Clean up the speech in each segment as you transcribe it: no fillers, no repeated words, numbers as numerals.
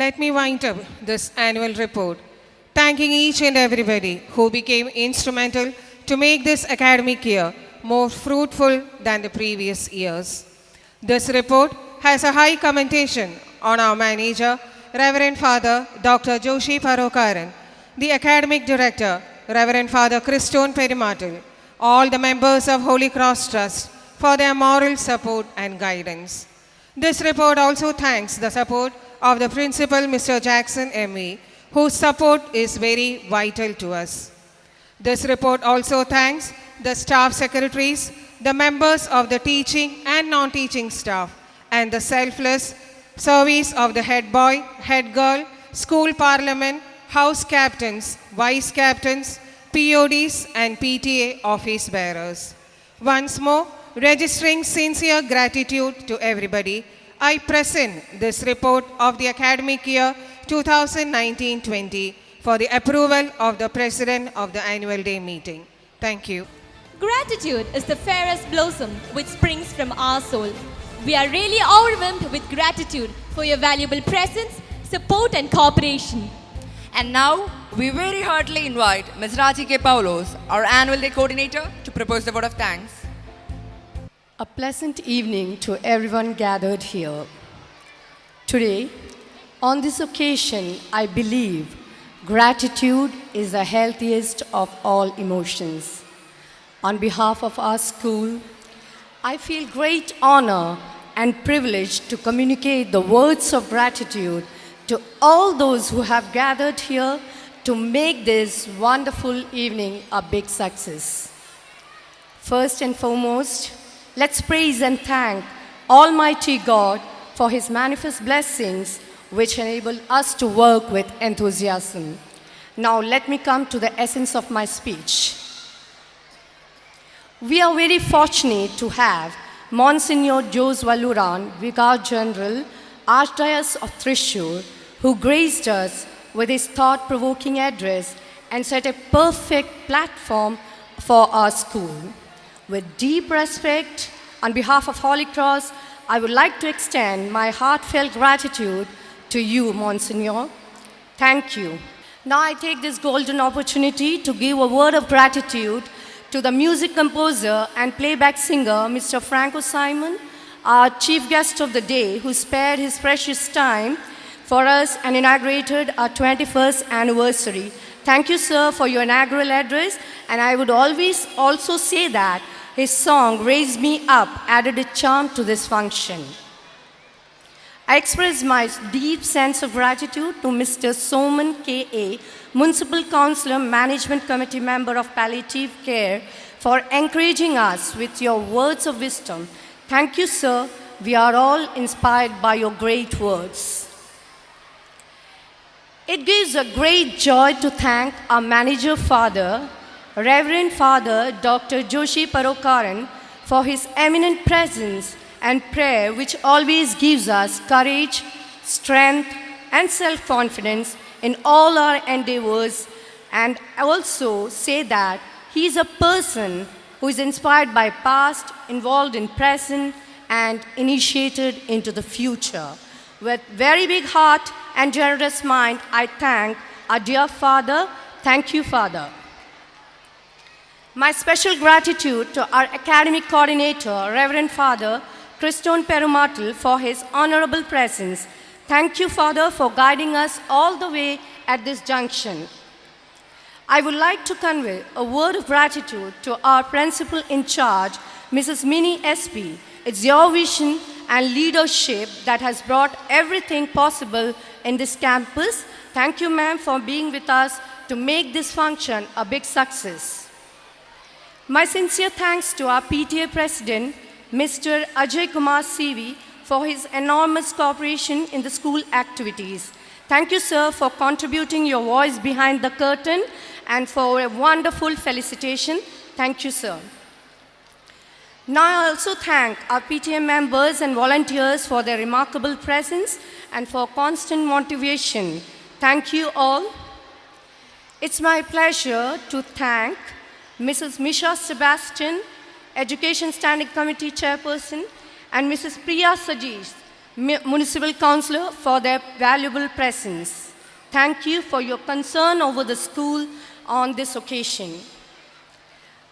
Let me wind up this annual report, thanking each and everybody who became instrumental to make this academic year more fruitful than the previous years. This report has a high commendation on our manager, Reverend Father Dr. Joshi Parokaran, the academic director, Reverend Father Christone Perimatil, all the members of Holy Cross Trust for their moral support and guidance. This report also thanks the support of the principal, Mr. Jackson M.E., whose support is very vital to us. This report also thanks the staff secretaries, the members of the teaching and non-teaching staff, and the selfless service of the head boy, head girl, school parliament, house captains, vice captains, PODs, and PTA office bearers. Once more, registering sincere gratitude to everybody, I present this report of the academic year 2019-20 for the approval of the President of the Annual Day meeting. Thank you. Gratitude is the fairest blossom which springs from our soul. We are really overwhelmed with gratitude for your valuable presence, support and cooperation. And now, we very heartily invite Ms. Raji K. Paulos, our Annual Day Coordinator, to propose the vote of thanks. A pleasant evening to everyone gathered here. Today, on this occasion, I believe gratitude is the healthiest of all emotions. On behalf of our school, I feel great honor and privilege to communicate the words of gratitude to all those who have gathered here to make this wonderful evening a big success. First and foremost, let's praise and thank Almighty God for His manifest blessings which enable us to work with enthusiasm. Now let me come to the essence of my speech. We are very fortunate to have Monsignor Jose Valuran, Vicar General, Archdiocese of Thrissur, who graced us with his thought-provoking address and set a perfect platform for our school. With deep respect, on behalf of Holy Cross, I would like to extend my heartfelt gratitude to you, Monsignor. Thank you. Now I take this golden opportunity to give a word of gratitude to the music composer and playback singer, Mr. Franco Simon, our chief guest of the day, who spared his precious time for us and inaugurated our 21st anniversary. Thank you, sir, for your inaugural address. And I would always also say that his song, Raise Me Up, added a charm to this function. I express my deep sense of gratitude to Mr. Soman K.A., Municipal Councillor, Management Committee member of Palliative Care, for encouraging us with your words of wisdom. Thank you, sir. We are all inspired by your great words. It gives a great joy to thank our manager father, Reverend Father Dr. Joshi Parokaran, for his eminent presence and prayer, which always gives us courage, strength, and self-confidence in all our endeavors. And also say that he is a person who is inspired by past, involved in present, and initiated into the future. With very big heart and generous mind, I thank our dear Father. Thank you, Father. My special gratitude to our academic coordinator, Reverend Father Christone Perimatil, for his honorable presence. Thank you, Father, for guiding us all the way at this junction. I would like to convey a word of gratitude to our principal in charge, Mrs. Minnie SP. It's your vision and leadership that has brought everything possible in this campus. Thank you, ma'am, for being with us to make this function a big success. My sincere thanks to our PTA President, Mr. Ajay Kumar CV, for his enormous cooperation in the school activities. Thank you, sir, for contributing your voice behind the curtain and for a wonderful felicitation. Thank you, sir. Now I also thank our PTA members and volunteers for their remarkable presence and for constant motivation. Thank you all. It's my pleasure to thank Mrs. Misha Sebastian, Education Standing Committee Chairperson, and Mrs. Priya Sajeesh, Municipal Councillor for their valuable presence. Thank you for your concern over the school on this occasion.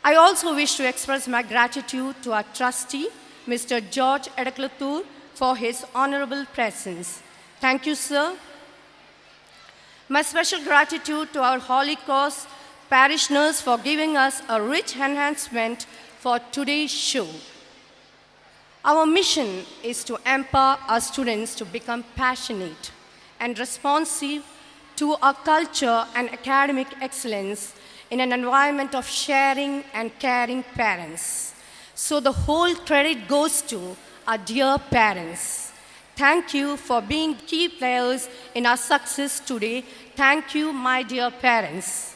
I also wish to express my gratitude to our trustee, Mr. George Edaklatur, for his honorable presence. Thank you, sir. My special gratitude to our Holy Cross parishioners for giving us a rich enhancement for today's show. Our mission is to empower our students to become passionate and responsive to our culture and academic excellence in an environment of sharing and caring parents. So the whole credit goes to our dear parents. Thank you for being key players in our success today. Thank you, my dear parents.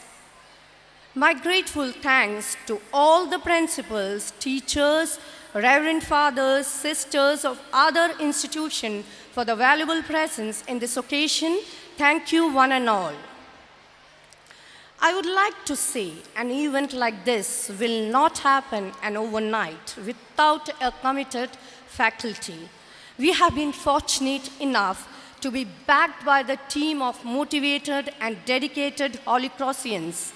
My grateful thanks to all the principals, teachers, Reverend Fathers, sisters of other institutions for the valuable presence in this occasion. Thank you, one and all. I would like to say an event like this will not happen overnight without a committed faculty. We have been fortunate enough to be backed by the team of motivated and dedicated Holy Crossians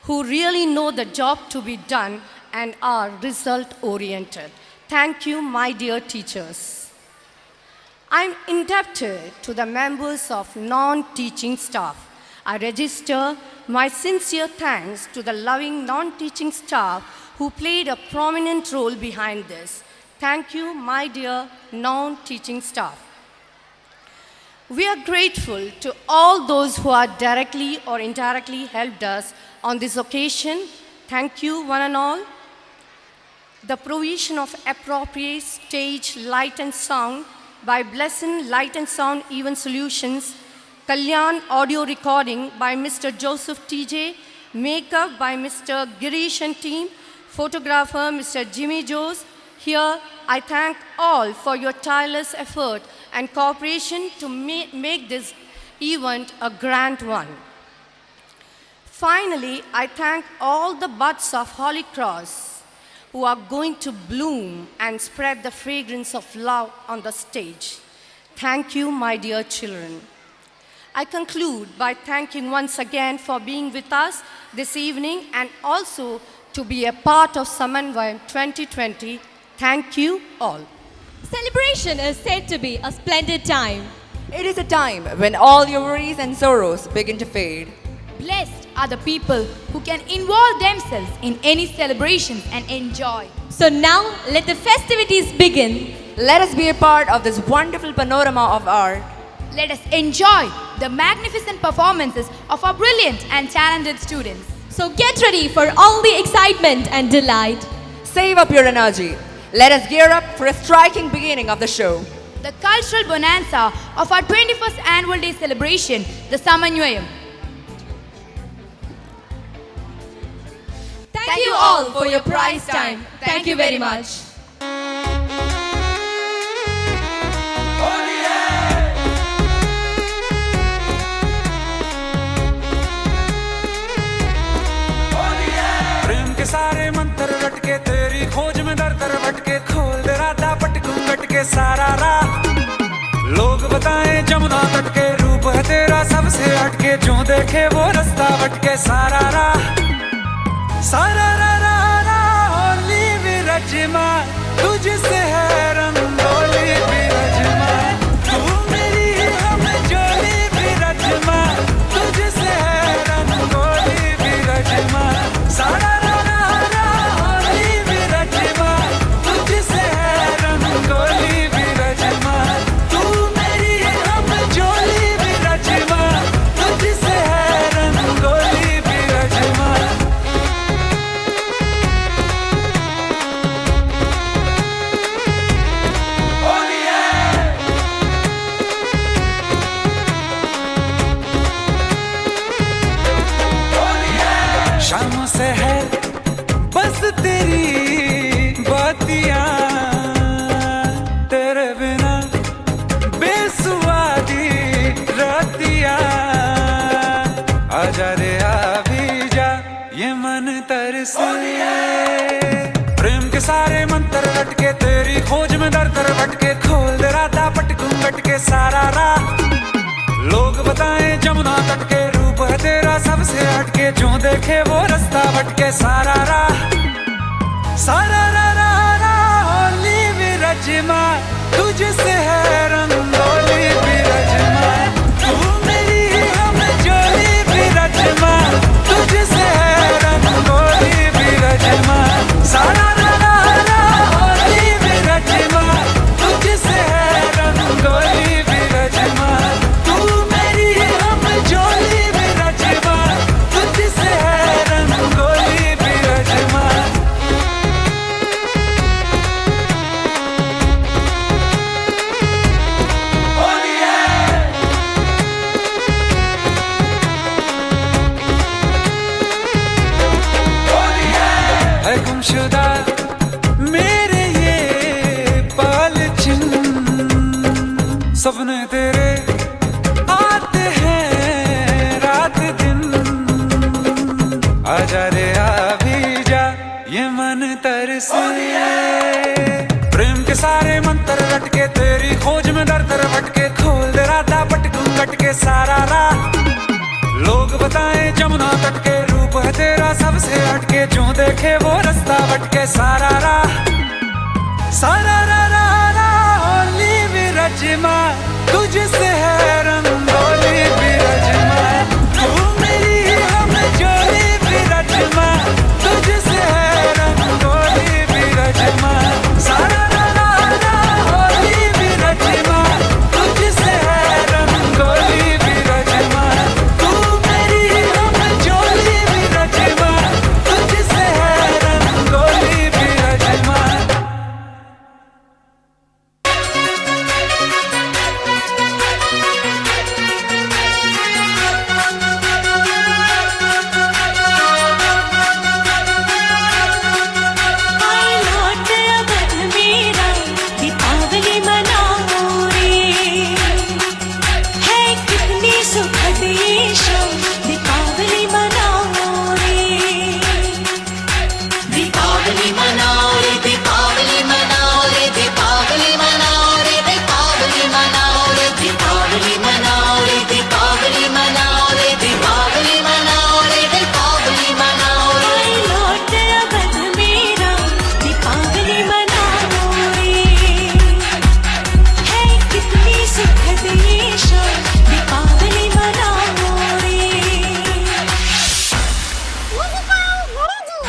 who really know the job to be done and are result-oriented. Thank you, my dear teachers. I'm indebted to the members of non-teaching staff. I register my sincere thanks to the loving non-teaching staff who played a prominent role behind this. Thank you, my dear non-teaching staff. We are grateful to all those who are directly or indirectly helped us on this occasion. Thank you, one and all. The provision of appropriate stage light and sound by Blessing Light and Sound Event Solutions, Kalyan audio recording by Mr. Joseph TJ, makeup by Mr. Girish and team, photographer Mr. Jimmy Jose. Here, I thank all for your tireless effort and cooperation to make this event a grand one. Finally, I thank all the buds of Holy Cross who are going to bloom and spread the fragrance of love on the stage. Thank you, my dear children. I conclude by thanking once again for being with us this evening and also to be a part of Samanvayam 2020. Thank you all. Celebration is said to be a splendid time. It is a time when all your worries and sorrows begin to fade. Blessed are the people who can involve themselves in any celebrations and enjoy. So now let the festivities begin. Let us be a part of this wonderful panorama of art. Let us enjoy the magnificent performances of our brilliant and talented students. So get ready for all the excitement and delight. Save up your energy. Let us gear up for a striking beginning of the show. The cultural bonanza of our 21st annual day celebration, the Samanvayam. Thank you all for your prize time. Thank you very much. प्रेम के सारे मंत्र रटके तेरी खोज में दर दर भटके खोल दे राधा पटकू गटके सारा राह लोग बताएं जमुना तट के रूप है तेरा सबसे हटके जो देखे वो रास्ता भटके सारा राह सारा रा रा रा होली विरजमा तुझसे है रंगोली विरजमा तू मेरी हम जोली विरजमा तुझसे है रंगोली विरजमा सारा रा रा रा होली विरजमा तुझसे है रंगोली विरजमा तू मेरी हम जोली विरजमा तुझसे है रंगोली विरजमा प्रेम के सारे मंत्र रटके तेरी खोज में दर दर भटके खोल दे राधा पटकूं गटके सारा राह लोग बताएं जमुना तट के रूप है तेरा सबसे हटके जो देखे वो रास्ता भटके सारा राह सारा रा होली विरजमा तुझसे है रंगोली विरजमा तू मेरी हम जोली विरजमा तुझसे है रंगोली विरजमा सारा रा होली विरजमा तुझसे है रंगोली विरजमा तू मेरी हम जोली विरजमा तुझसे है रंगोली विरजमा है गुमशुदा मेरे ये पाल चिन सपने तेरे आते हैं रात दिन आजा रे आ भी जा ये मन तरसे प्रेम के सारे मंत्र रटके तेरी खोज में दर दर भटके खोल दे राधा पटकूं गटके सारा राह लोग बताएं जमुना तट के रूप है तेरा सबसे हटके जो देखे वो रास्ता भटके सारा राह सारा रा होली विरजमा तुझसे है रंगोली विरजमा तू मेरी हम जोली विरजमा तुझसे है रंगोली विरजमा सारा रा होली विरजमा तुझसे है रंगोली विरजमा तू मेरी हम जोली विरजमा तुझसे है रंगोली विरजमा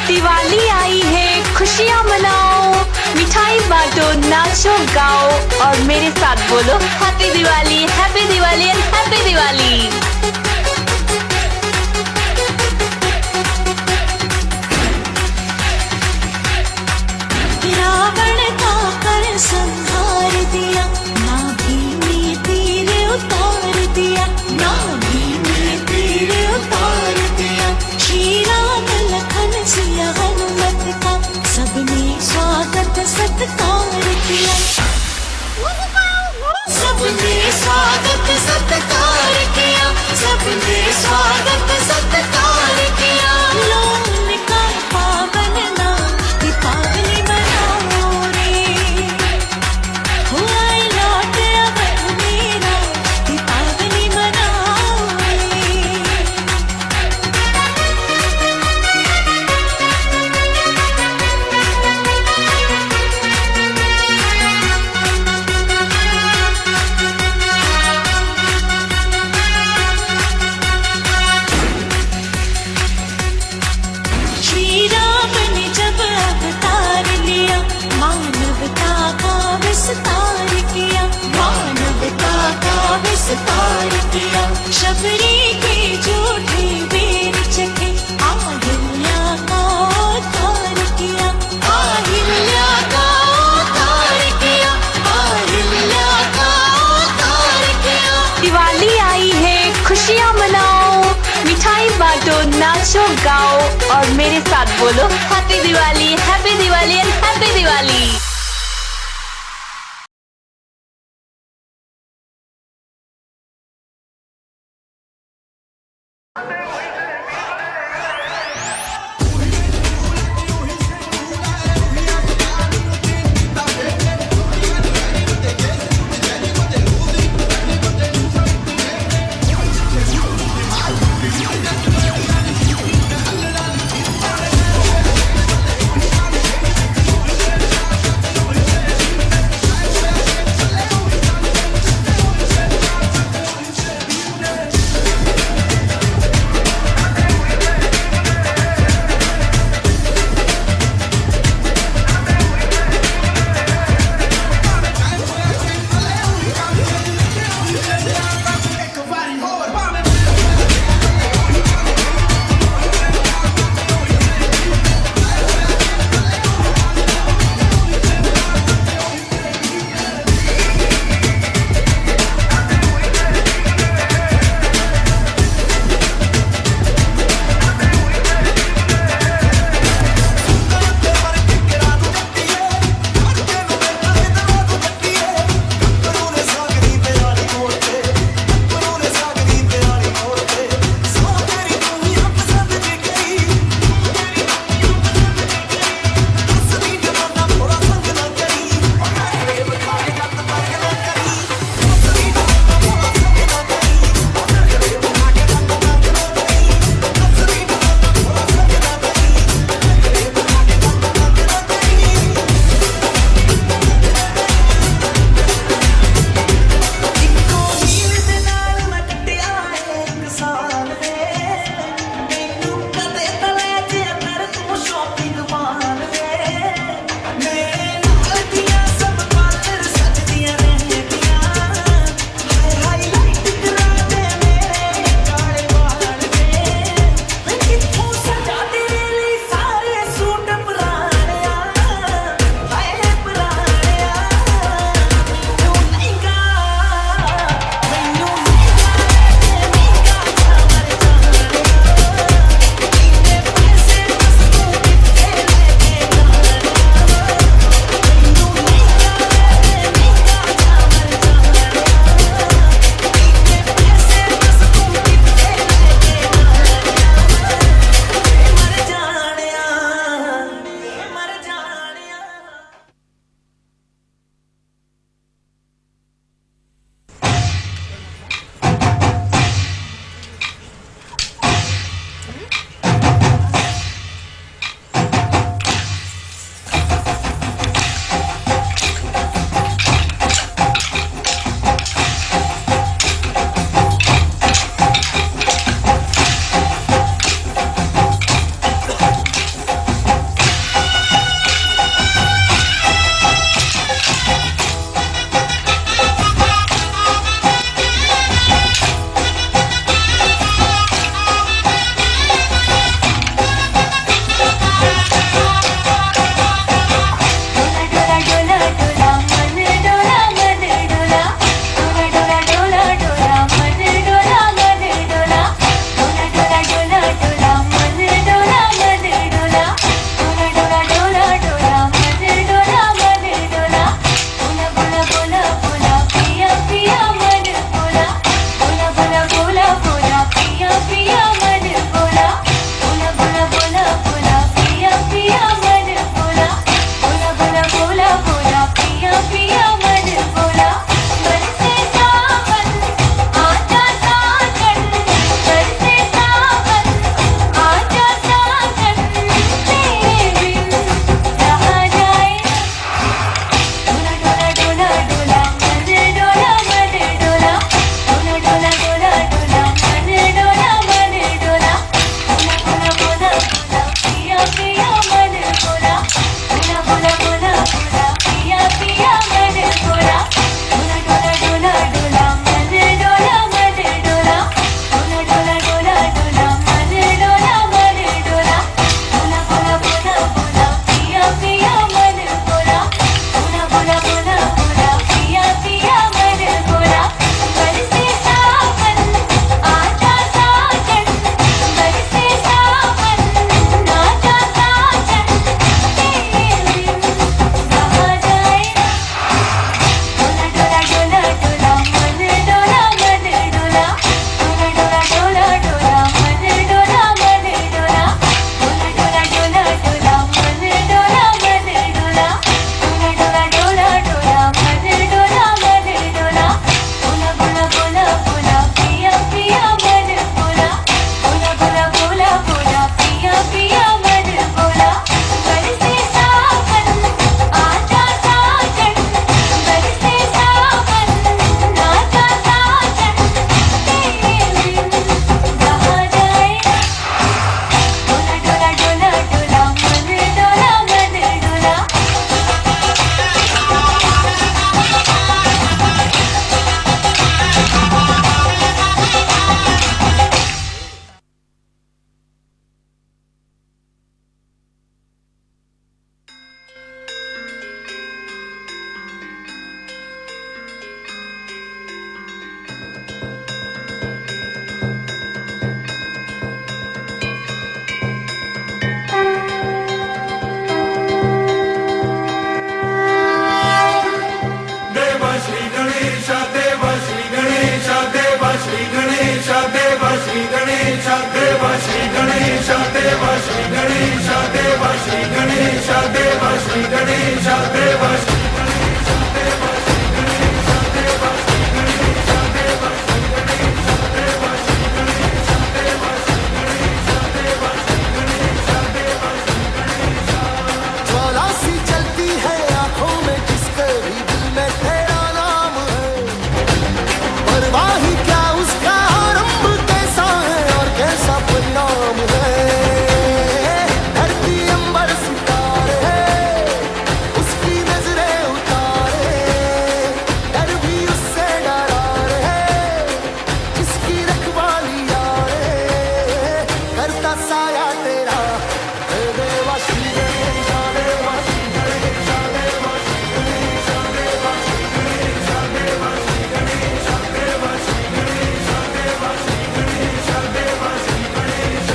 दिवाली आई है, खुशियाँ मनाओ, मिठाई बांटो, नाचो गाओ और मेरे साथ बोलो happy Diwali and happy Diwali. Ravan का कर संहार दिया, नाभि में तीर उतार दिया, नाभि में तीर उतार दिया। श्री राम लखन सिया हनुमत का सबने स्वागत सत्कार किया, सबने स्वागत सत्कार किया, सबने स्वागत सत्कार किया। लोन का पावन नाम दीपावली मनाओ रे, हुआ लौट अब मेरा दीपावली मनाओ रे। श्री राम ने जब अवतार लिया, मानवता का विस्तार किया, मानवता का विस्तार किया। शबरी के झूठे बेर चखे, आहिल्या का उद्धार किया, आहिल्या का उद्धार किया, आहिल्या का उद्धार किया। दिवाली आई है, खुशियाँ मनाओ, मिठाई बांटो, नाचो गाओ और मेरे साथ बोलो happy Diwali and happy Diwali. ज्वाला सी चलती है आंखों में जिसके भी दिल में तेरा नाम है, परवाही क्या उसका आरंभ कैसा है और कैसा परिणाम है। धरती अंबर सितारे उसकी नजरें उतारे, डर भी उससे डरा रहे जिसकी रखवाली यारे, करता साया तेरा हे देवा श्री गणेश देवा श्री गणेश देवा श्री गणेश देवा श्री गणेश देवा श्री गणेश देवा श्री गणेश देवा श्री गणेश देवा श्री गणेश।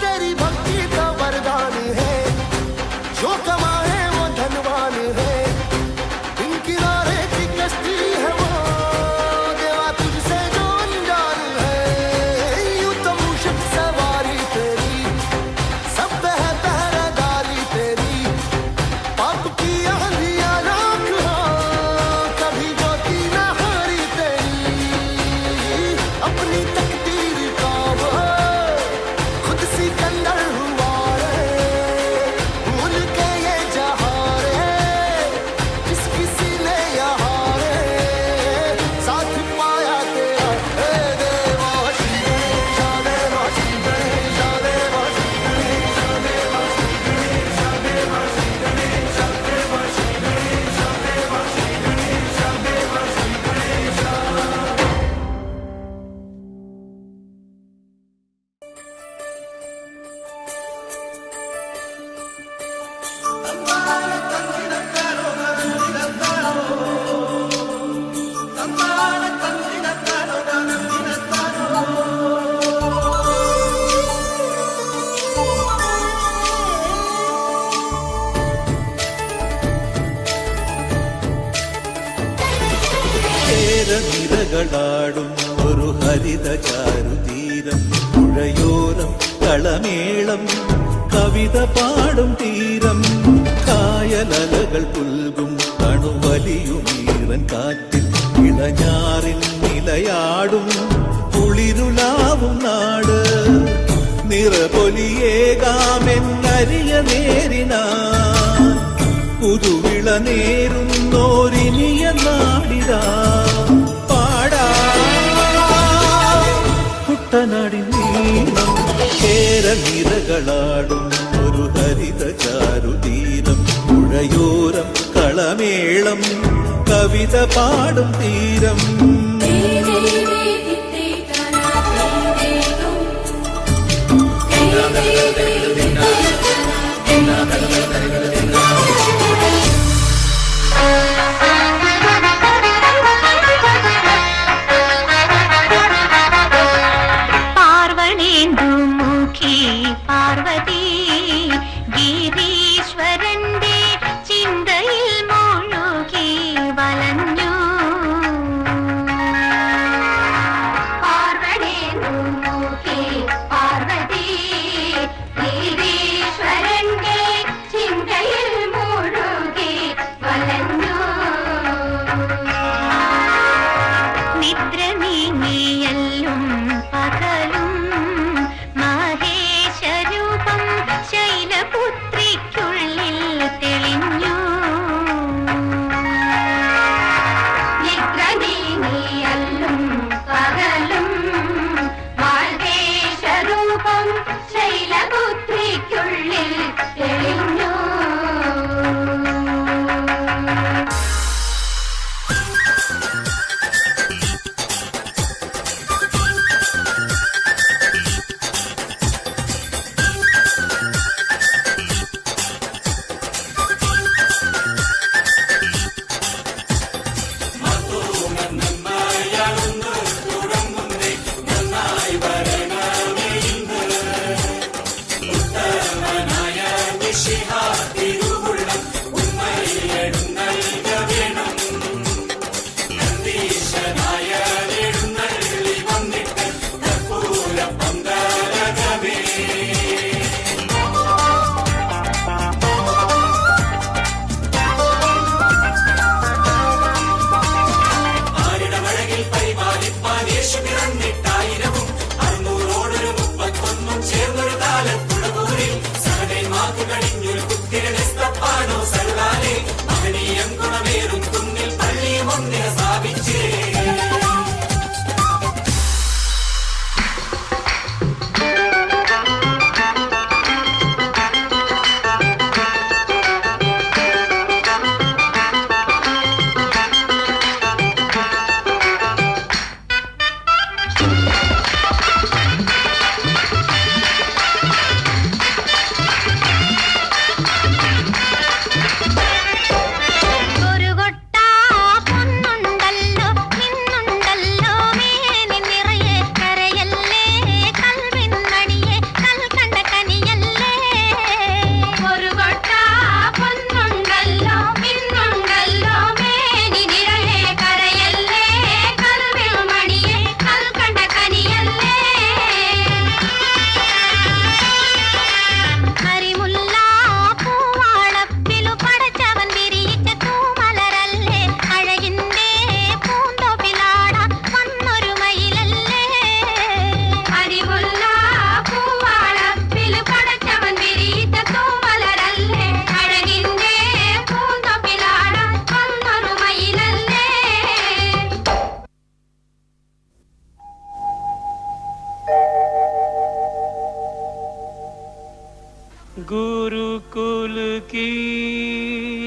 तेरी भक्ति का वरदान है, जो कमाए वो धनवान है, इन किनारे की कश्ती है वो देवा तुझसे जो अनजान है। यूं तो मूषक सवारी तेरी, सब है पहरेदारी तेरी, पाप की आंधियां राख हो कभी जोती न हारी तेरी, अपनी तकदीर का वो खुद सिकंदर हुआ रे, भूल के ये जहां रे जिस किसी ने यहाँ रे साथ पाया तेरा हे देवा श्री गणेश देवा श्री गणेश देवा श्री गणेश देवा श्री गणेश देवा श्री गणेश देवा श्री गणेश देवा श्री गणेश देवा श्री गणेश। നിരകളാടും ഒരു ഹരിത ചാരുതീരം, പുഴയോരം കളമേളം കവിത പാടും തീരം, കായലലകൾ പുൽകും കണുവലിയുമീറൻ കാറ്റിൽ ഇളഞ്ഞാറിൻ നിലയാടും കുളിരുലാവും നാട്, നിറപൊലിയേകാമെന്നരിയ നേരിനാ പുതുവിള നേരുന്നോരിനിയ നാടിതാ പാടാ കുട്ടനാടി നീളം കേരനിരകളാടും ഒരു ഹരിത ചാരുതീരം, പുഴയോരം കളമേളം കവിത പാടും തീരം. പാർവതി ഗിരീശ്വരന്റെ ചിന്തയിൽ മുഴുകി വലഞ്ഞു. പാർവതി ഗിരീശ്വരന്റെ ചിന്തയിൽ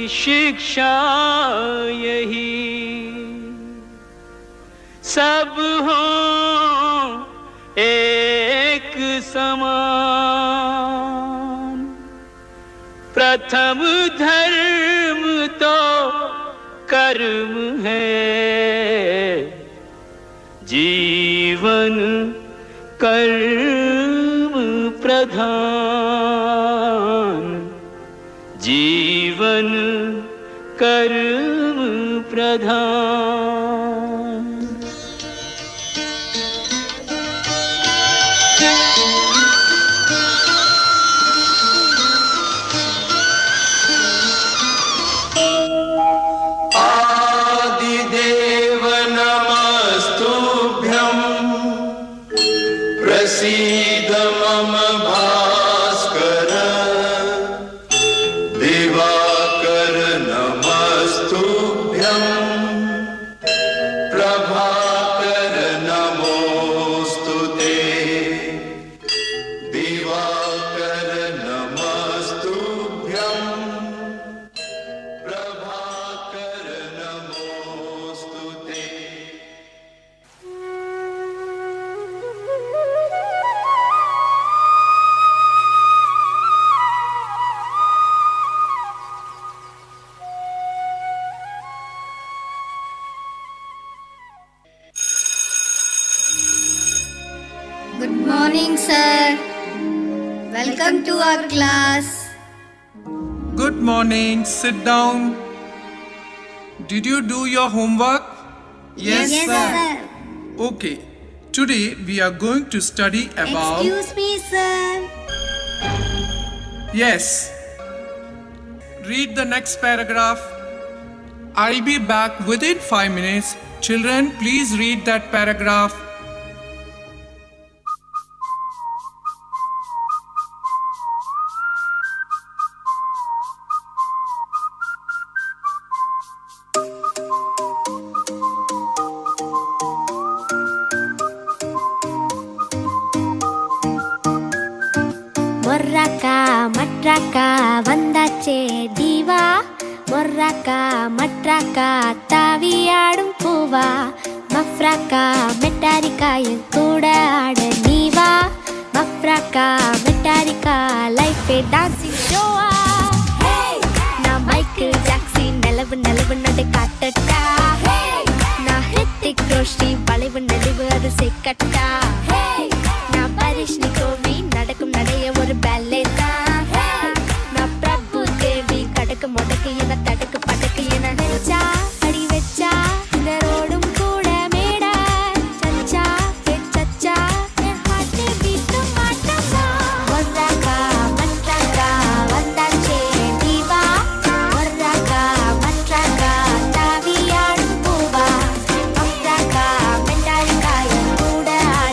शिक्षा यही सब हो एक समान। प्रथम धर्म तो कर्म है, जीवन कर्म प्रधान। जीवन कर्म प्रधान। आदिदेव नमस्तुभ्यं प्रसीद मम भास्कर। दिवाकर नमस्तुभ्यं प्रभाकर नमोस्तुते। दिवाकर नमस्तुभ्यं प्रभाकर नमोस्तुते। Good morning, sir. Welcome to our class. Good morning. Sit down. Did you do your homework? Yes, sir. Okay. Today we are going to study about. Excuse me, sir. Yes. Read the next paragraph. I'll be back within 5 minutes. Children, please read that paragraph. மொர்ராக்கா மட்ராக்கா வந்தாச்சே தீவா. மொர்ராக்கா மட்ராக்கா தாவியாடும் பூவா. மஃப்ராக்கா மெட்டாரிக்கா என் கூட ஆட நீவா. மஃப்ராக்கா மெட்டாரிக்கா லைஃபே dancing ஷோவா. நான் Michael Jackson நிலவு நிலவு நடை காட்டட்டா. நான் ஹிருத்திக் ரோஷன் வளைவு நெளிவு அது செக்கட்டா. நான் பரிஷ்னி கோவி நடக்கும் நடைய ஒரு பேலே தான். நான் பிரபு தேவி கடக்கு முடக்கு என தடுக்கு படக்கு என வச்சா அடி வச்சா இந்த ரோடும் கூட மேடா. சச்சா ஏ சச்சா என் ஹார்ட் பீட் மாட்டமா. மொர்ராக்கா மட்ராக்கா வந்தாச்சே தீவா. மொர்ராக்கா மட்ராக்கா தாவியாடும் பூவா. மஃப்ராக்கா மெட்டாரிக்கா என் கூட ஆட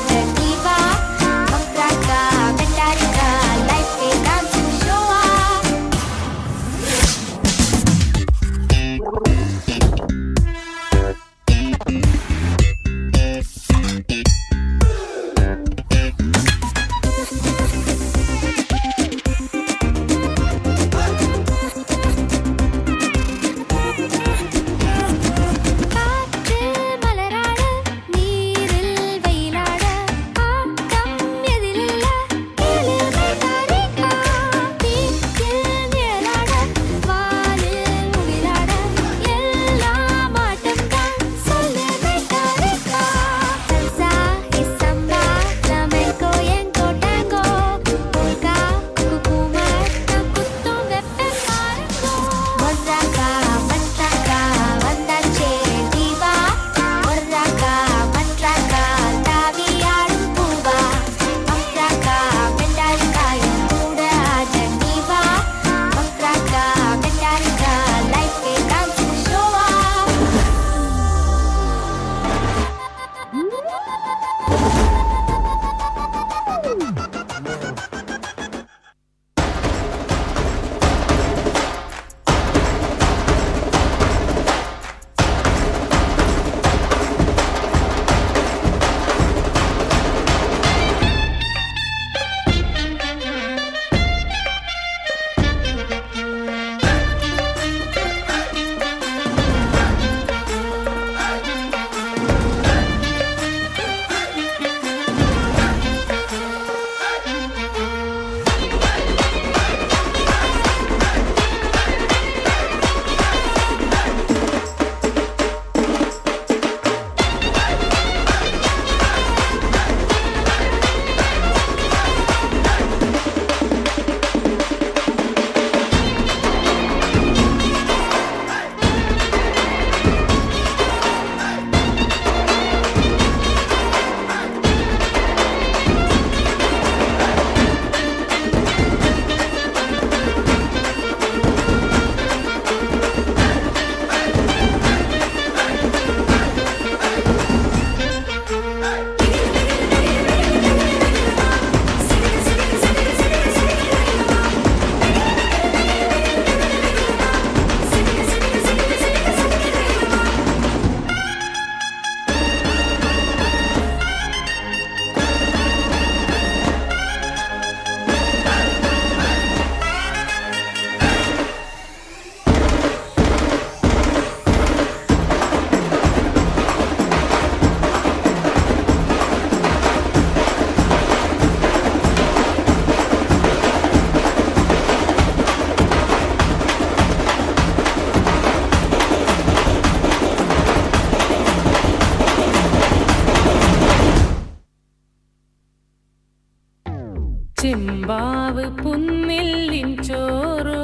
ചെമ്പാവ് പുന്നെല്ലിൻ ചോറോ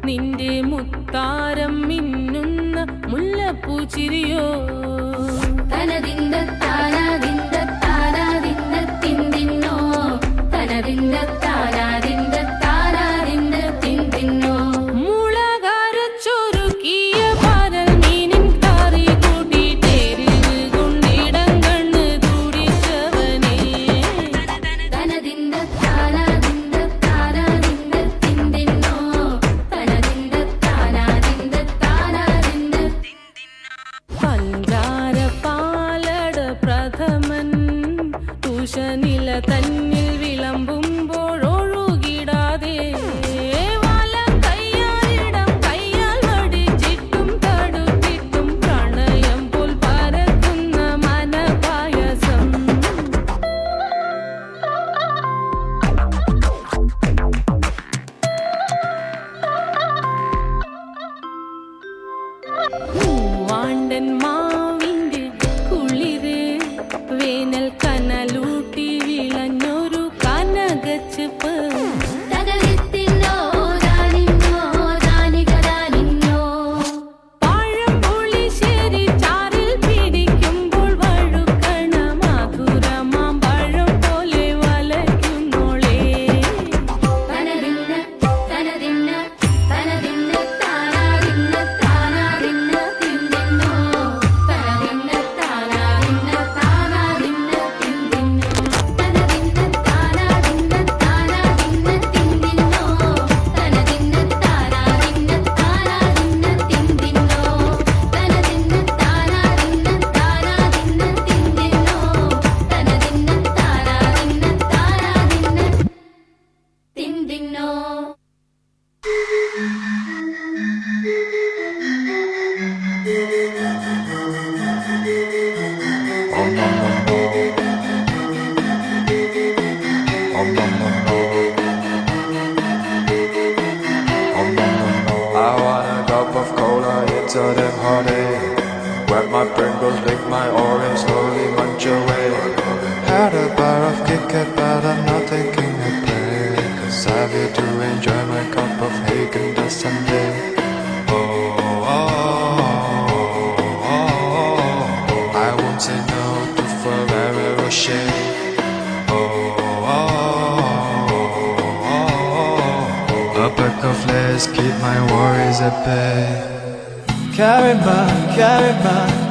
നിന്റെ മുത്താരം മിന്നുന്ന മുല്ലപ്പൂ ചിരിയോ തനതിന്ദ താനാതിന്ദ താനാതിന്ദ തിന്തിന്നോ തനതിന്ദ താനാതിന്ദ താനാതിന്ദ തിന്തിന്നോ മുളകരച്ചൊരുക്കിയ പരൽ മീനിൻ കറി കൂട്ടി തേരിവ് കൊണ്ടിടം കണ്ണ് തുടിച്ചവനേ തനതിന്ദ താനാതിന്ദ താനാതിന്ദ തിന്തിന്നോ തനതിന്ദ താനാതിന്ദ താനാതിന്ദ പഞ്ചാര പാലട പ്രഥമൻ തുഷനില തന്നിൽ വിളമ്പുമ്പോഴൊഴുകിടാതെ വലം കയ്യാലിടം കയ്യാൽ വടിച്ചിട്ടും തടുത്തിട്ടും പ്രണയം പോൽ പരക്കുന്ന മനപായസം മൂവാണ്ടൻ മാവിന്റെ കുളിര് വേനൽ കനലൂട്ടി വിളഞ്ഞൊരു കനകച്ചെപ്പ് പഴം പുളിശ്ശേരി ചാറിൽ പിടിക്കുമ്പോൾ വഴുക്കണ മധുരമാം പഴം പോലെ വലയ്ക്കുന്നോളേ തനതിന്ന തനതിന്ന തനതിന്ന താനാതിന്ന താനാതിന്ന തിന്തിന്നോ തനതിന്ന താനാതിന്ന താനാതിന്ന തിന്തിന്നോ തനതിന്ന താനാതിന്ന താനാതിന്ന തിന്തിന്നോ തനതിന്ന താനാതിന്ന താനാതിന്ന തിന്തിന്നോ തനതിന്ന താനാതിന്ന താനാതിന്ന തിന്തിന്നോ തനതിന്ന താനാതിന്ന താനാതിന്ന തിന്തിന്നോ I want a cup of cola, it's a damn hot day. Grab my Pringles, lick my orange, slowly munch away. Had a bar of Kit Kat, but I'm not taking a break. 'Cause I'm here to enjoy my cup of Häagen-Dazs sundae. Oh, oh, oh, oh, I won't say no to Ferrero Rocher. Oh, oh, oh, a pack of Lay's keep my worries at bay. Carry my,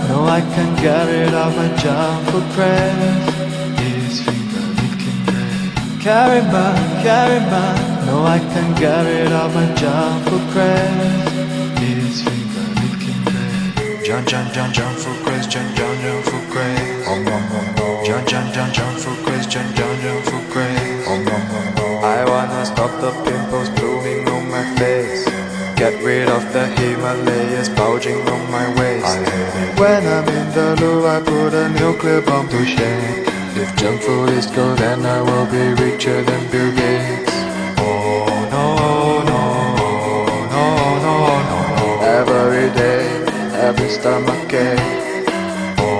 no I can't get rid of my junk food craze. These finger licking bread. Carry my, no I can't get rid of my junk food craze. These finger licking bread. Junk food craze, junk food craze. Junk food craze, junk food craze. I wanna stop the pimples blooming on my face. Get rid of the Himalayas bulging on my waist. When I'm in the loo, I put a nuclear bomb to shame. If junk food is good, then I will be richer than Bill Gates. Oh no, no, no, no, no. Every day, every stomach ache. Oh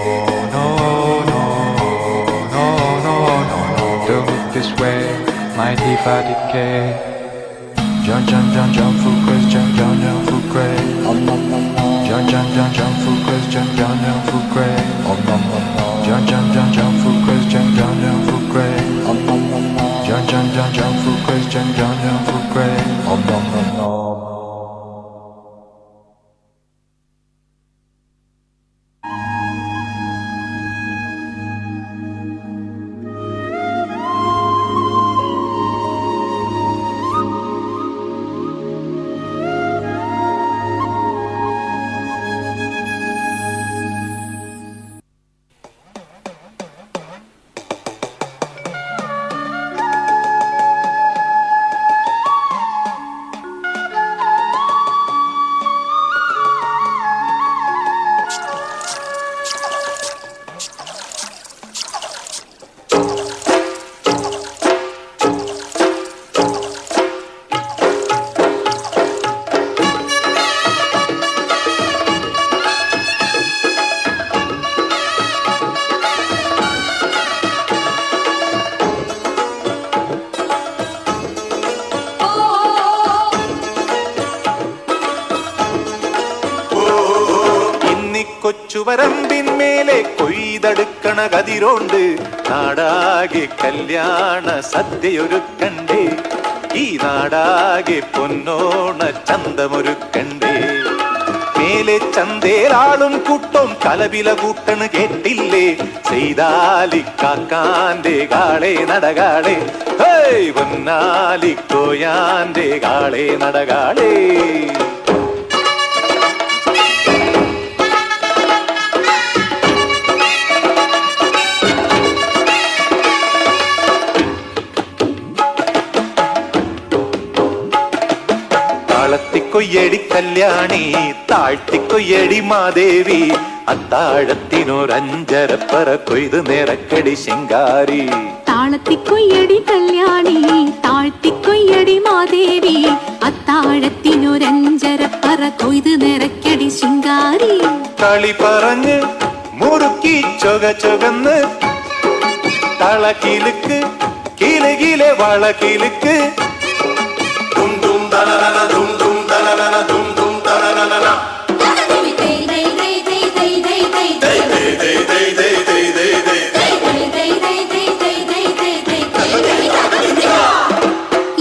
no, no, no, no, no, no. Don't look this way, my teeth are decay. Junk food craze, junk food craze. Junk food craze, junk food craze. Junk food craze, junk food craze. Junk food craze, junk food craze. കൊച്ചുവരമ്പിന്മേലെ കൊയ്തെടുക്കണ കതിരോണ്ട് നാടാകെ കല്യാണ സദ്യയൊരുക്കണ്ടേ, ഈ നാടാകെ പൊന്നോണ ചന്തമൊരുക്കണ്ടേ. മേലെ ചന്തേലാളും കൂട്ടം കലപില കൂട്ടണ് കേട്ടില്ലേ, ചെയ്താലിക്കാക്കാന്റെ കാളെ നടകാളെ, hey പൊന്നാലിക്കോയാന്റെ കാളെ നടകാളെ. താളത്തിക്കൊയ്യടി Kalyani, താഴ്ത്തിക്കൊയ്യടി മാദേവി, അത്താഴത്തിനൊരഞ്ചരപ്പറ കൊയ്ത് നിറക്കടി Shinkari. താളത്തിക്കൊയ്യടി Kalyani, താഴ്ത്തിക്കൊയ്യടി മാദേവി, അത്താഴത്തിനൊരഞ്ചരപ്പറ കൊയ്ത് നിറക്കടി Shinkari. കളി പറഞ്ഞ് മുറുക്കി ചൊക ചൊകന്ന് തളക്കിലുക്ക് കിലുകിലെ വളക്കിലുക്ക്.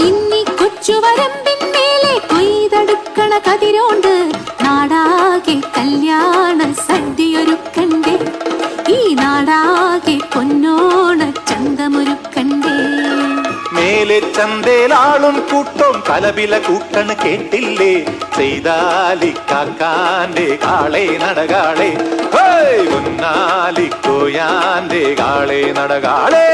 ഇന്നി കൊച്ചുവരമ്പിന്മേലെ കൊയ്തെടുക്കണ കതിരോണ്ട് നാടാകെ കല്യാണ സദ്യയൊരുക്കണ്ടേ, ഈ നാടാകെ പൊന്നോണ ചന്തമൊരുക്കണ്ടേ. മേലെ ചന്തേലാളും കൂട്ടം കലപില കൂട്ടണ് കേട്ടില്ലേ, ചെയ്താലിക്കാക്കാന്റെ കാളെ നടകാളെ, hey പൊന്നാലിക്കോയാന്റെ കാളെ നടകാളെ.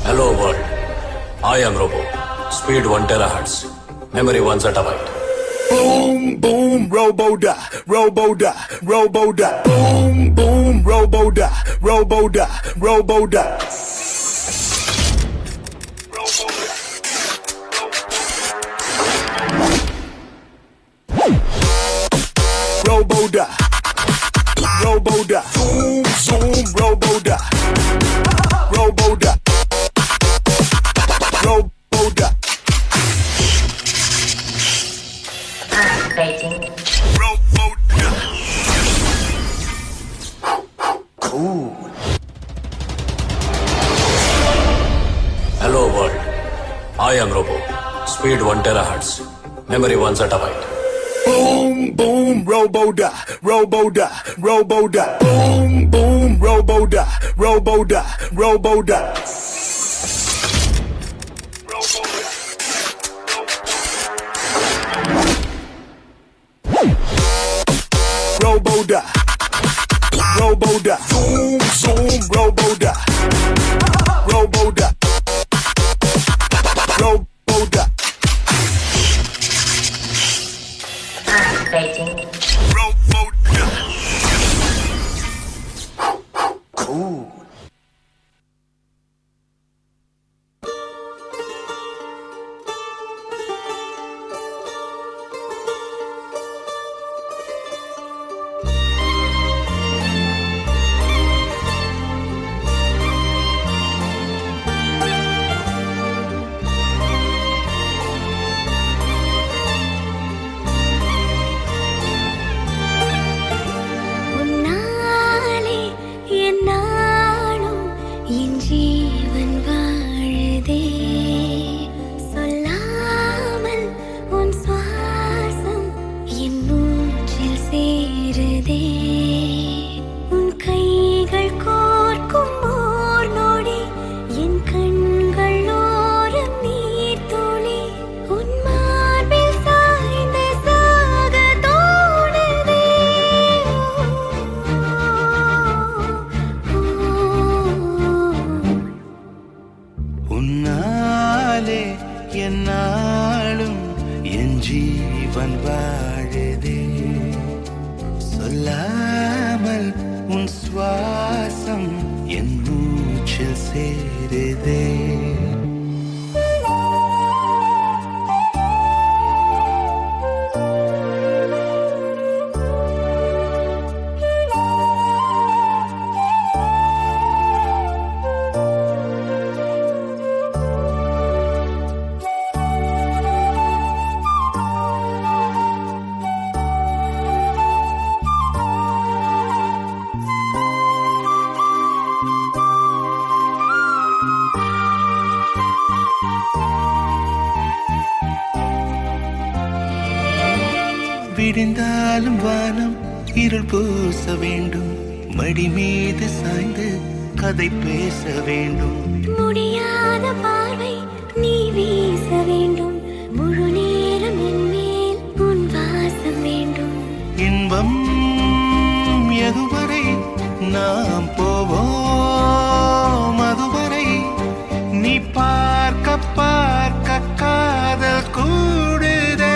Hello world, I am Robo. Speed 1 terahertz. Memory 1 zettabyte. Boom, boom, Robo-da, Robo-da, Robo-da. Boom, boom, Robo-da, Robo-da, Robo-da. Robo-da, Robo-da. Zoom, zoom, Robo-da. Robo-da. Robo-da. Robo-da. Cool. Hello world, I am Robo. Speed 1 terahertz. Memory 1 zettabyte. Boom, boom, Robo-da, Robo-da, Robo-da. Boom, boom, Robo-da, Robo-da, Robo-da. Robo-da, Robo-da. Zoom, zoom, Robo-da. Robo-da. Robo-da. Robo-da. Cool. உன்னாலே என்னாலும் என் ஜீவன் வாழுதே, சொல்லாமல் உன் சுவாசம் என் மூச்சில் சேருதே. உன் கைகள் கோர்க்கும் ஓர் நொடி என் கண்கள் ஓரம் நீர் துளி, உன் மார்பில் சாய்ந்து சாக தோணுதே. உன்னாலே என்னாலும் என் ஜீவன் வாழுதே, சொல்லாமல் உன் சுவாசம் என் மூச்சில் சேருதே. விடிந்தாலும் வானம் இருள் பூச வேண்டும், மடி மீது சாய்ந்து கதை பேச வேண்டும். முடியாத பார்வை நீ வீச வேண்டும், முழு நேரம் என் மேல் உன் வாசம் வேண்டும். இன்பம் எதுவரை நாம் போவோம், அதுவரை நீ பார்க்க பார்க்க காதல் கூடுதே.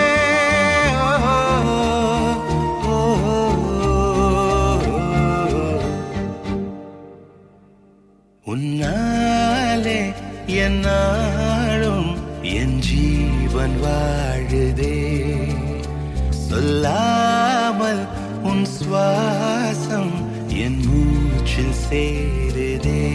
உன்னாலே என்னாலும் என் ஜீவன் வாழுதே, சொல்லாமல் உன் சுவாசம் என் மூச்சில் சேருதே.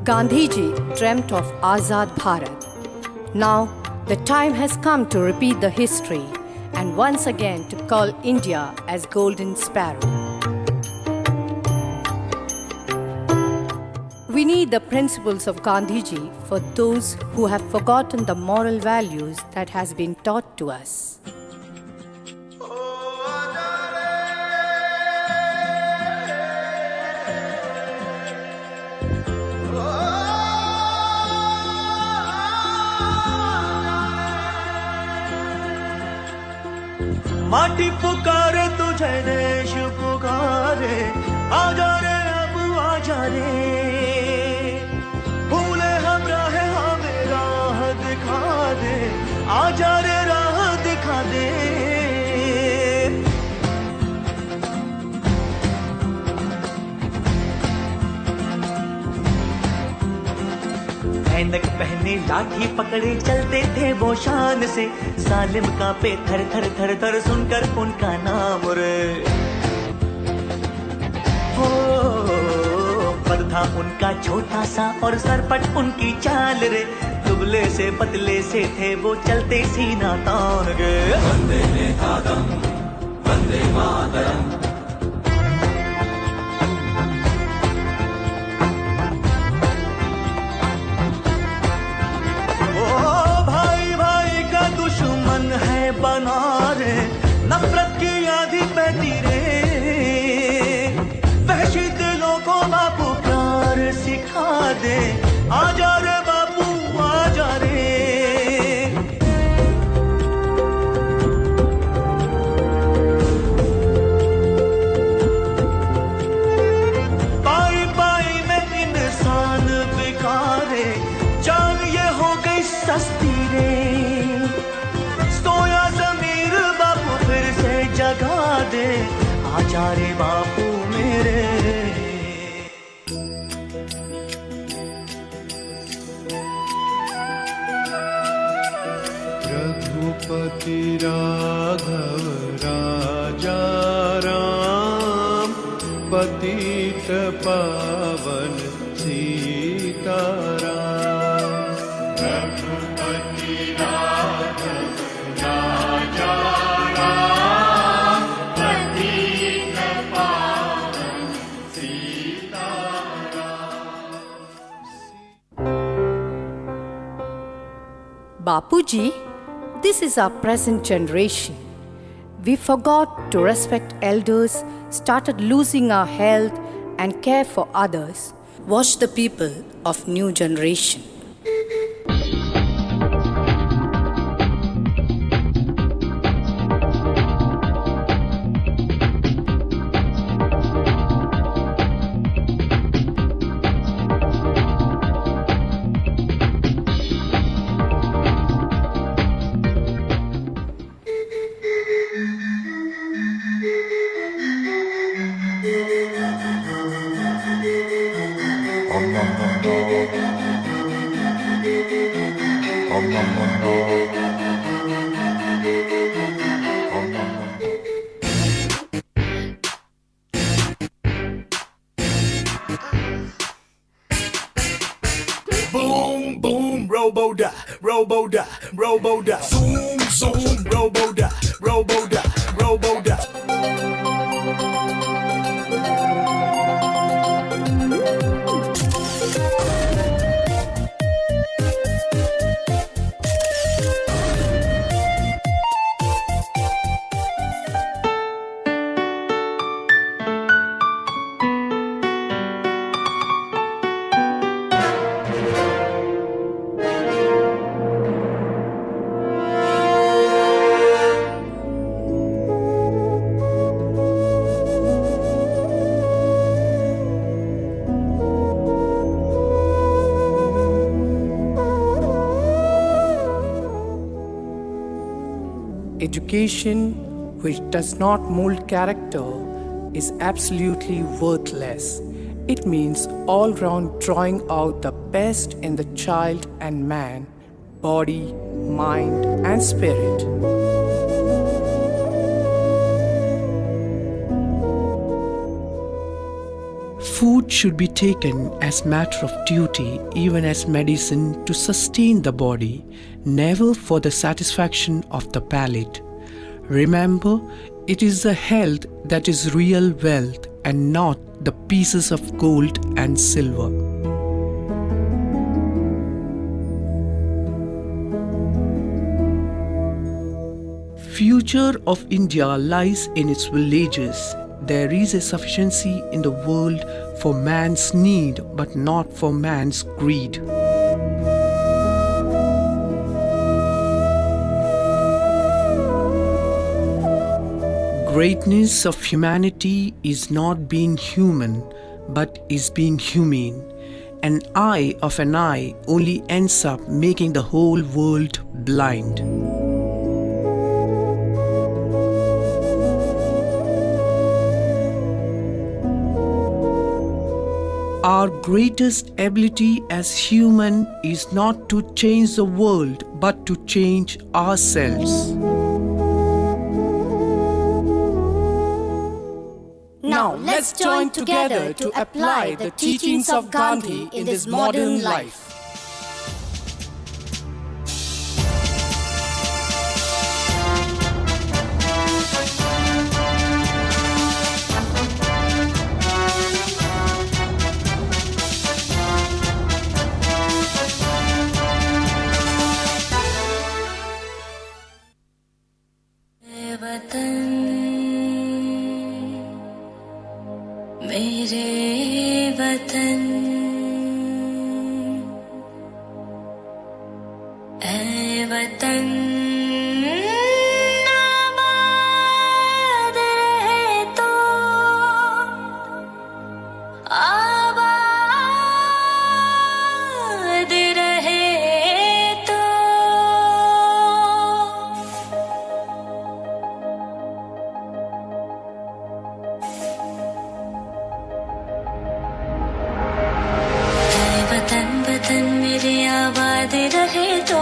Gandhiji dreamt of Azad Bharat. Now the time has come to repeat the history and once again to call India as Golden Sparrow. We need the principles of Gandhiji for those who have forgotten the moral values that has been taught to us. माटी पुकारे तुझे, देश पुकारे, आजा रे अब आजा रे, भूले हम राह हमें राह दिखा दे, आजा रे राह दिखा दे. ऐनक पहने लाठी पकड़े चलते थे वो शान से, सालिम कांपे थर थर थर थर सुनकर उनका नाम रे. हो पद था उनका छोटा सा और सरपट उनकी चाल रे, दुबले से पतले से थे वो चलते सीना तान गए. वंदे मातरम, वंदे मातरम. दुश्मन है बना रे, नफरत की आंधी बहती रे, वहशी दिलों को बापू प्यार सिखा दे, आजा रे बापू आजा रे. पाई पाई में इंसान बिकारे, जान ये हो गई सस्ती रे, सोया ज़मीर बापू फिर से जगा दे, आजा रे बापू मेरे. रघुपति राघव राय पतित पावन सीताराम। रघुपति राघव राजा राम, पतित पावन Bapuji, this is our present generation. We forgot to respect elders, started losing our health and care for others. Watch the people of new generation. Boom, boom, robo-da, robo-da, robo-da. Zoom, zoom, robo-da, robo-da, robo-da. Education which does not mold character is absolutely worthless. It means all round drawing out the best in the child and man, body, mind, and spirit. Food should be taken as matter of duty, even as medicine to sustain the body, never for the satisfaction of the palate. Remember, it is the health that is real wealth and not the pieces of gold and silver. Future of India lies in its villages. There is a sufficiency in the world for man's need, but not for man's greed. Greatness of humanity is not being human, but is being humane. An eye of an eye only ends up making the whole world blind. Our greatest ability as human is not to change the world, but to change ourselves. Now let's join together to apply the teachings of Gandhi in this modern life. मेरे वतन ऐ वतन आबाद रहे तो आबाद रहे तो वतन वतन मेरे आबाद रहे तो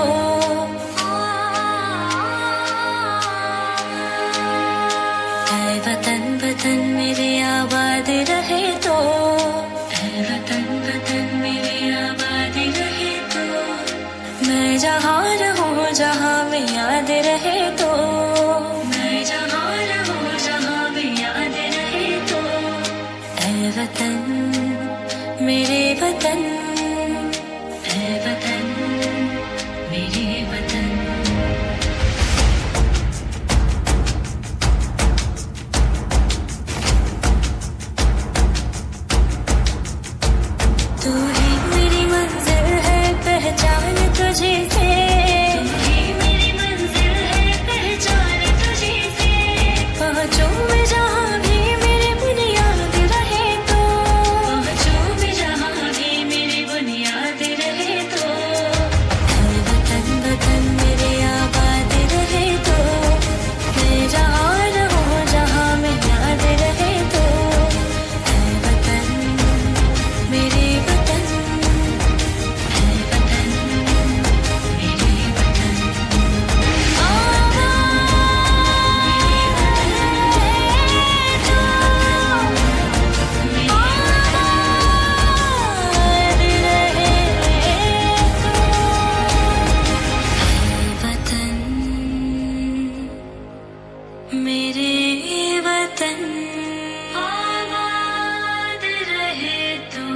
वतन वतन मेरे आबाद रहे जहाँ में याद रहे तो, मैं जहाँ रहूं जहाँ में याद रहे तो। ऐ वतन मेरे वतन, ऐ वतन मेरे वतन। तू ही मेरी मंजिल है पहचान तुझे से, तू ही मेरी मंजिल है पहचान तुझे से। पहुँचूं मैं जहाँ भी मेरे बुनियाद रहे तो, पहुँचूं मैं जहाँ भी मेरी बुनियाद रहे तो। ऐ वतन वतन मेरे आबाद रहे तो, मैं जहाँ रहूं जहाँ में याद रहे तो। ऐ वतन मेरे वतन, ऐ वतन मेरे वतन। मेरे वतन आबाद रहे तो।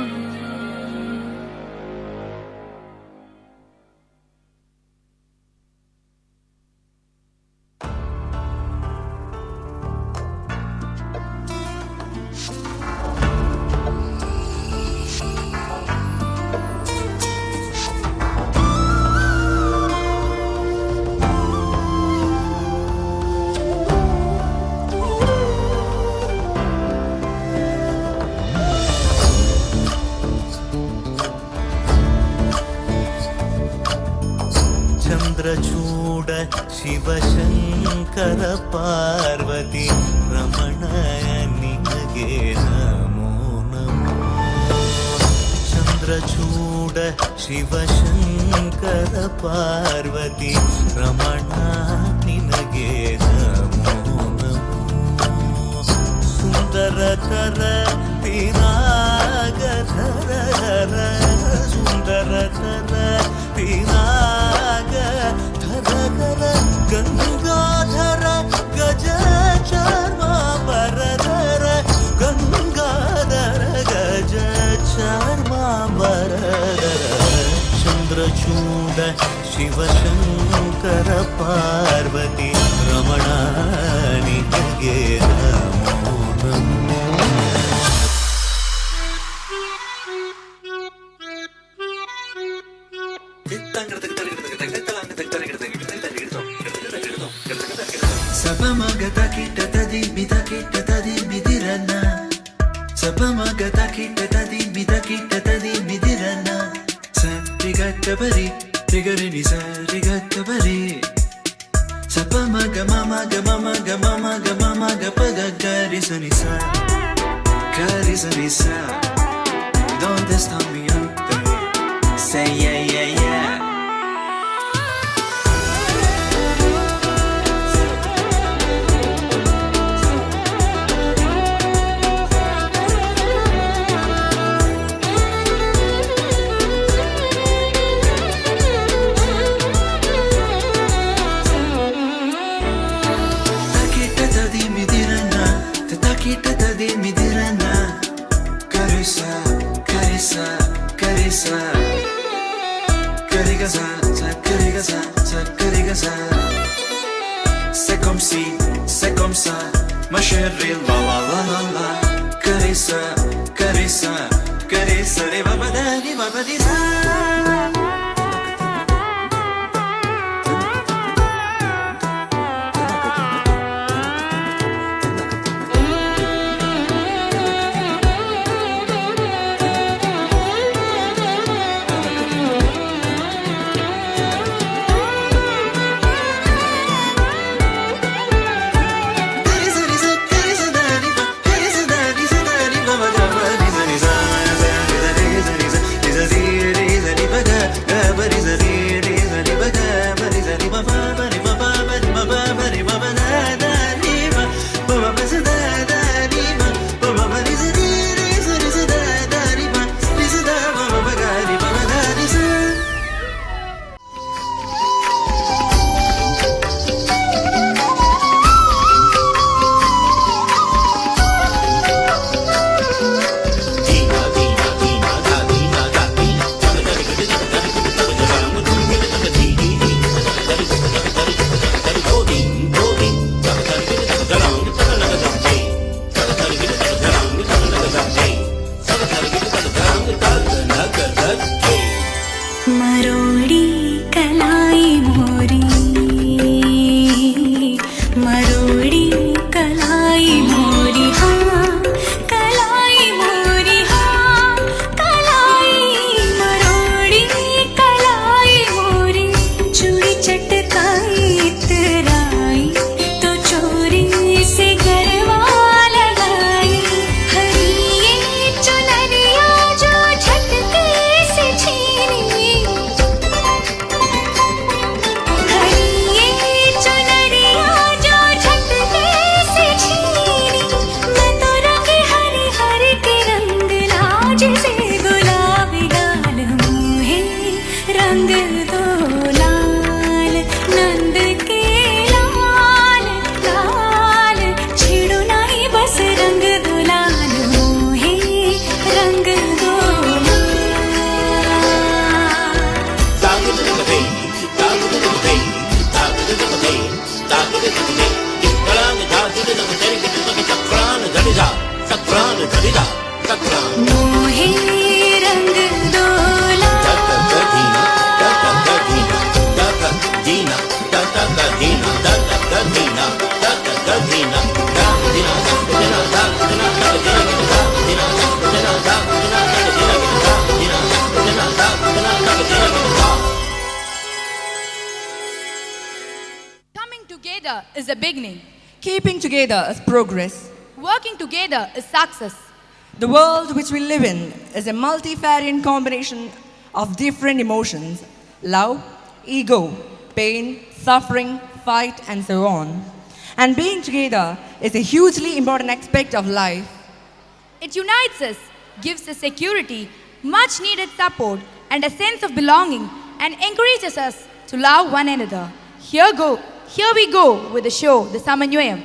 ಚಂದ್ರಚೂಡ ಶಿವಶಂಕರ ಪಾರ್ವತಿ ರಮಣ ನಿನಗೆ ನಮೋ ನಮೋ. ಚಂದ್ರಚೂಡ ಶಿವಶಂಕರ ಪಾರ್ವತಿ ರಮಣ ನಿನಗೆ ನಮೋ ನಮೋ. ಸುಂದರಕರ ಪಿರಾಗಧರ ಸುಂದರಕರ ಪಿರಾಗ ಧರ ಗಂಗಾಧರ ಗಜ ಚಾರ್ಮಾಂಬರಧರ ಗಂಗಾಧರ ಗಜ ಚಾರ್ಮಾಂಬರಧರ. ಚಂದ್ರಚೂಡ ಶಿವಶಂಕರ ಪಾರ್ವತಿ ರಮಣ ನಿನಗೆ ನಮೋ ನಮೋ. Sapamaga takita tadi bitakita tadi bidirana. Sapamaga takita tadi bitakita tadi bidirana. Sa rigatta bari rigarini sa rigatta bari. Sapamaga mama ga mama ga mama ga mama ga paga gari sanisa gari sanisa. Donde está mi ante? Say yeah yeah yeah. C'est comme ça, ma chérie, la la la la la. Carissa, carissa, carissa, di babadani, babadisa. मोहे रंग डोला Coming together is a beginning. Keeping together is progress. Working together is success. The world which we live in is a multifarious combination of different emotions: love, ego, pain, suffering, fight, and so on. And being together is a hugely important aspect of life. It unites us, gives us security, much needed support, and a sense of belonging, and encourages us to love one another. Here we go with the show, the Samanvayam.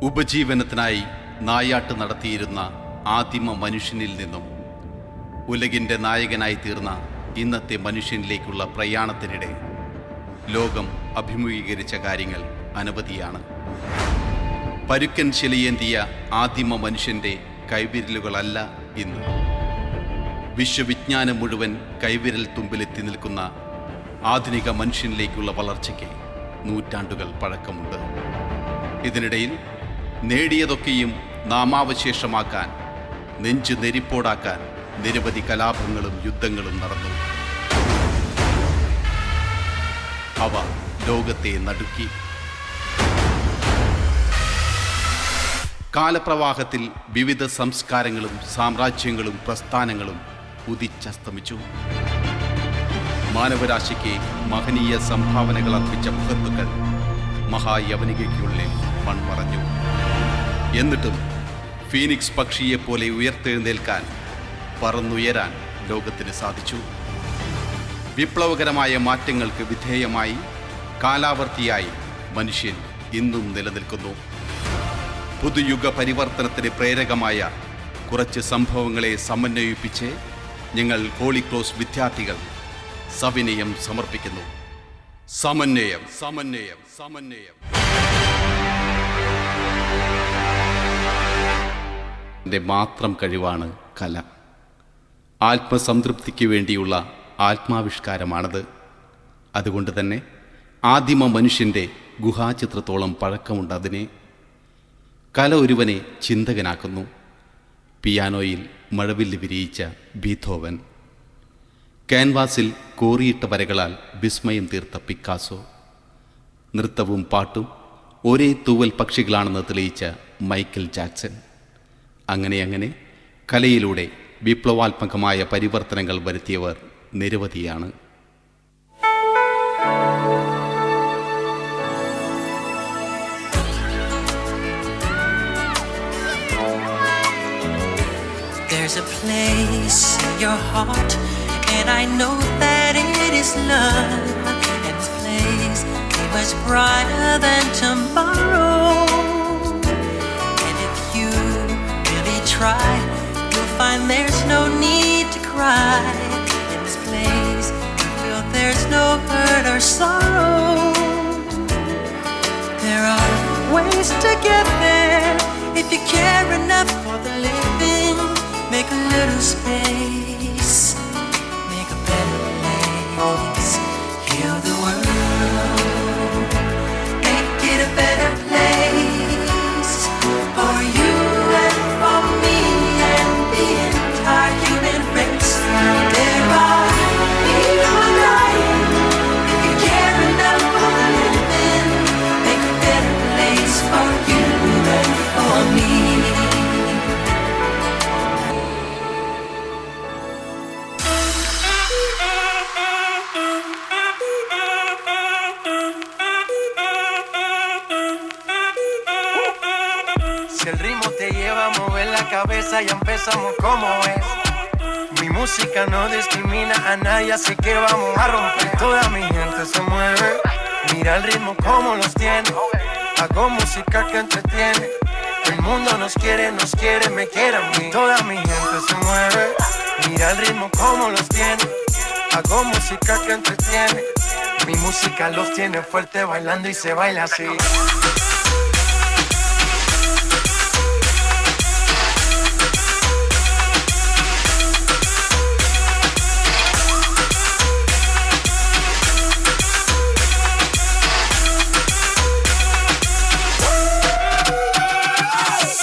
ഉപജീവനത്തിനായി നായാട്ട് നടത്തിയിരുന്ന ആദിമ മനുഷ്യനിൽ നിന്നും ഉലകിൻ്റെ നായകനായി തീർന്ന ഇന്നത്തെ മനുഷ്യനിലേക്കുള്ള പ്രയാണത്തിനിടെ ലോകം അഭിമുഖീകരിച്ച കാര്യങ്ങൾ അനവധിയാണ്. പരുക്കൻ ശിലയേന്തിയ ആദിമ മനുഷ്യൻ്റെ കൈവിരലുകളല്ല ഇന്ന്. വിശ്വവിജ്ഞാനം മുഴുവൻ കൈവിരൽ തുമ്പിലെത്തി നിൽക്കുന്ന ആധുനിക മനുഷ്യനിലേക്കുള്ള വളർച്ചയ്ക്ക് നൂറ്റാണ്ടുകൾ പഴക്കമുണ്ട്. ഇതിനിടയിൽ നേടിയതൊക്കെയും നാമാവശേഷമാക്കാൻ, നെഞ്ചു നെരിപ്പോടാക്കാൻ നിരവധി കലാപങ്ങളും യുദ്ധങ്ങളും നടന്നു. അവ ലോകത്തെ നടുക്കി. കാലപ്രവാഹത്തിൽ വിവിധ സംസ്കാരങ്ങളും സാമ്രാജ്യങ്ങളും പ്രസ്ഥാനങ്ങളും ഉദിച്ചസ്തമിച്ചു. മാനവരാശിക്ക് മഹനീയ സംഭാവനകൾ അർപ്പിച്ച മഹത്തുക്കൾ മഹായവനികയ്ക്കുള്ളിൽ മൺമറഞ്ഞു. എന്നിട്ടും ഫീനിക്സ് പക്ഷിയെപ്പോലെ ഉയർത്തെഴുന്നേൽക്കാൻ, പറന്നുയരാൻ ലോകത്തിന് സാധിച്ചു. വിപ്ലവകരമായ മാറ്റങ്ങൾക്ക് വിധേയമായി കാലാവർത്തിയായി മനുഷ്യൻ ഇന്നും നിലനിൽക്കുന്നു. പുതുയുഗ പരിവർത്തനത്തിന് പ്രേരകമായ കുറച്ച് സംഭവങ്ങളെ സമന്വയിപ്പിച്ച് ഞങ്ങൾ ഹോളി ക്രോസ് വിദ്യാർത്ഥികൾ സവിനയം സമർപ്പിക്കുന്നു. സമന്വയം, സമന്വയം, സമന്വയം. എൻ്റെ മാത്രം കഴിവാണ് കല. ആത്മസംതൃപ്തിക്ക് വേണ്ടിയുള്ള ആത്മാവിഷ്കാരമാണത്. അതുകൊണ്ട് തന്നെ ആദിമ മനുഷ്യൻ്റെ ഗുഹാചിത്രത്തോളം പഴക്കമുണ്ട് അതിനെ. കല ഒരുവനെ ചിന്തകനാക്കുന്നു. പിയാനോയിൽ മഴവില്ല് വിരിയിച്ച ബീഥോവൻ, ക്യാൻവാസിൽ കോറിയിട്ട വരകളാൽ വിസ്മയം തീർത്ത പിക്കാസോ, നൃത്തവും പാട്ടും ഒരേ തൂവൽ പക്ഷികളാണെന്ന് തെളിയിച്ച മൈക്കൽ ജാക്സൺ. അങ്ങനെ കലയിലൂടെ വിപ്ലവാത്മകമായ പരിവർത്തനങ്ങൾ വരുത്തിയവർ നിരവധിയാണ്. There's a place in your heart, and I know that it is love. And this place is much brighter than tomorrow. And if you really try, you'll find there's no need to cry. In this place, you feel there's no hurt or sorrow. There are ways to get there if you care enough for the living. Make a little space, make a better place. Heal the world, make it a better place for you and for me and the entire human race. There are people dying. If you care enough for the living, make a better place for you and for me. Si el ritmo te lleva a mover la cabeza, ya empezamos como es. Mi música no discrimina a nadie, así que vamos a romper. Toda mi gente se mueve, mira el ritmo como los tiene. Hago música que entretiene. El mundo nos quiere, me quiere a mí. Toda mi gente se mueve, mira el ritmo como los tiene. Hago música que entretiene. Mi música los tiene fuerte bailando y se baila así.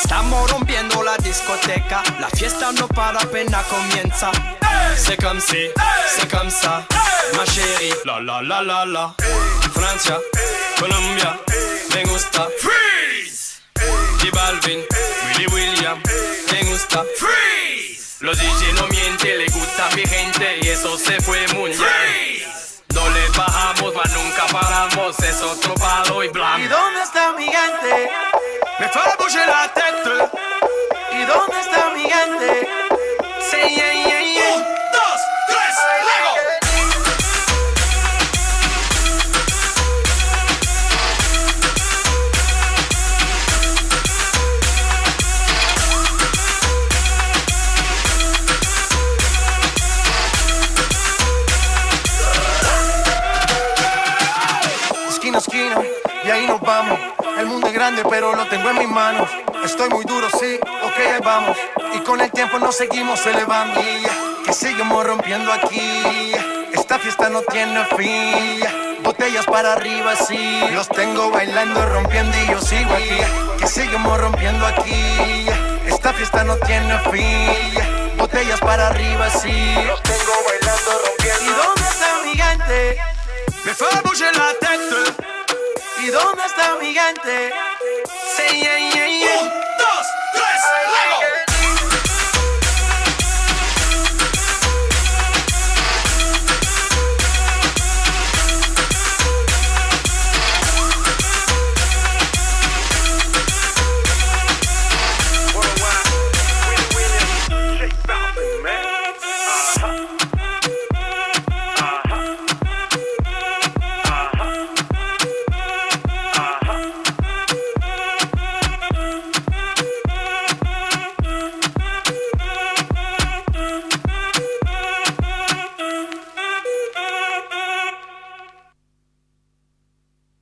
Estamos rompiendo la discoteca, la fiesta no para apenas comienza. C'est comme si, c'est comme ça, ma chérie. La la la la la. Francia, Colombia, me gusta. Freeze. J Balvin, Willy William, me gusta. Freeze. Los DJ no mienten, le gusta a mi gente y eso se fue mundial. No le bajamos, mas nunca paramos, es otro palo y blanco. ¿Y dónde está mi gente? Me fait bouger la tête. ¿Y dónde está mi gente? Say yeah yeah yeah. 1, 2, 3, Lego. Esquina a esquina y ahí nos vamos. El mundo es grande, pero lo tengo en mis manos. Estoy muy duro, sí, ok, ahí vamos. Y con el tiempo nos seguimos elevando. Que seguimos rompiendo aquí. Esta fiesta no tiene fin. Botellas para arriba, sí. Los tengo bailando, rompiendo y yo sigo aquí. Que seguimos rompiendo aquí. Esta fiesta no tiene fin. Botellas para arriba, sí. Los tengo bailando, rompiendo. ¿Y dónde está mi gente? Me fue bouger la tête. ¿Y dónde está mi gente? Say yeah, yeah, yeah.